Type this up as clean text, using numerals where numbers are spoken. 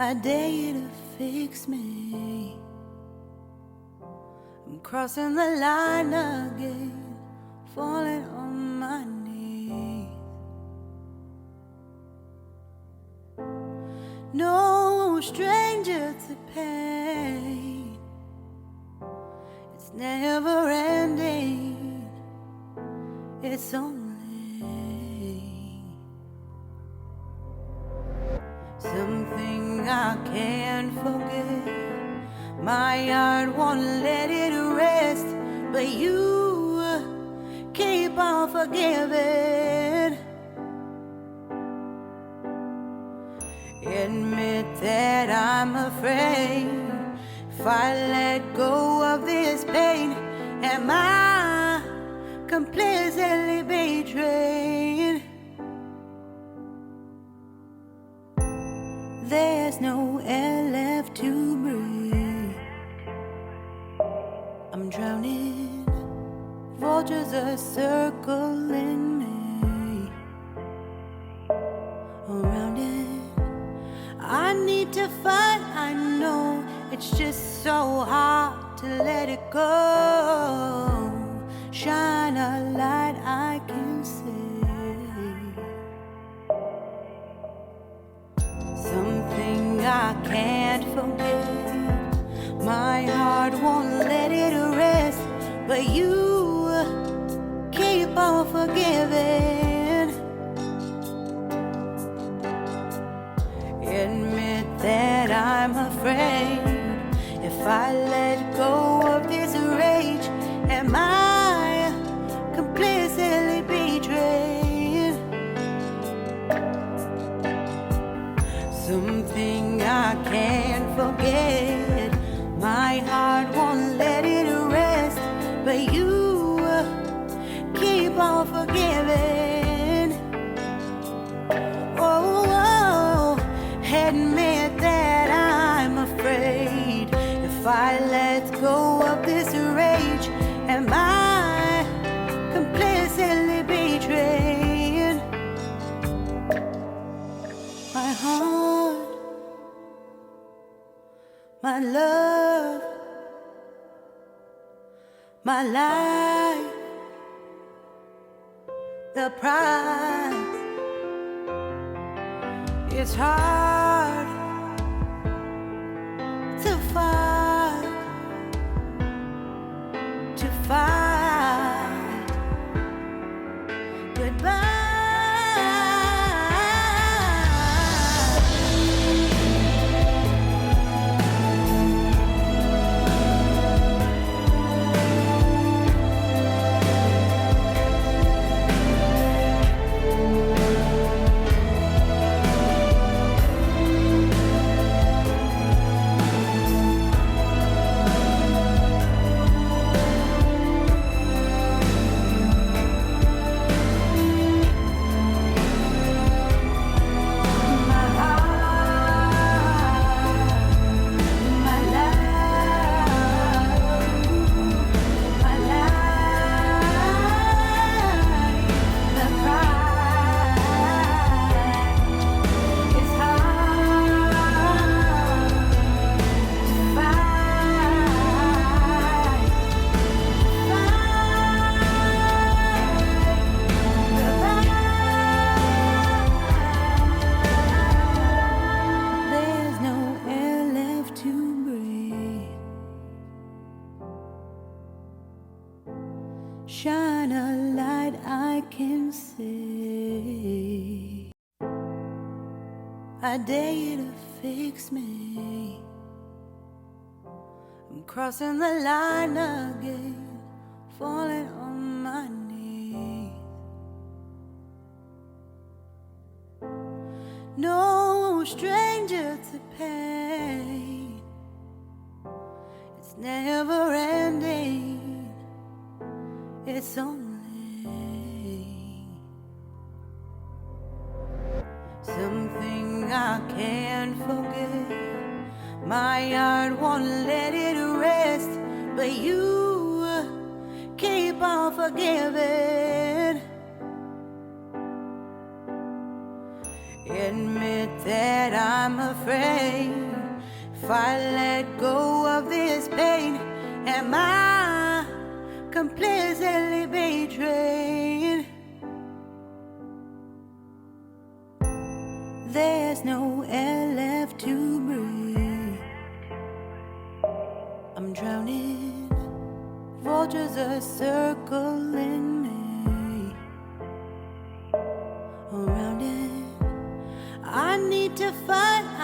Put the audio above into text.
I dare you to fix me. I'm crossing the line again, falling on my knees. No stranger to pain, it's never ending, it's only something I can't forget. My heart won't let it rest, but you keep on forgiving. Admit that I'm afraid. If I let go of this pain, am I completely betrayed? There's no air left to breathe. I'm drowning. Vultures are circling me. Around it, I need to fight. I know it's just so hard to let it go. Shine a light I can see. Something I can't forget. My heart won't let it rest, but you keep on forgiving. Admit that I'm afraid. If I let go of this rage, am I completely betrayed? Something I can't forget. My heart won't let it rest, but you keep on forgiving. Oh, admit that I'm afraid. If I let go of this rage, am I completely betrayed? My heart, my love, my life, the price. It's hard to fight, goodbye. Shine a light I can see. I dare you to fix me. I'm crossing the line again, falling on my knees. No stranger to pain, it's never ending, it's only something I can't forget. My heart won't let it rest, but you keep on forgiving. Admit said I'm afraid if I let go of this pain, am I completely betrayed? There's no air left to breathe. I'm drowning, vultures are circling me. Around it, I need to fight.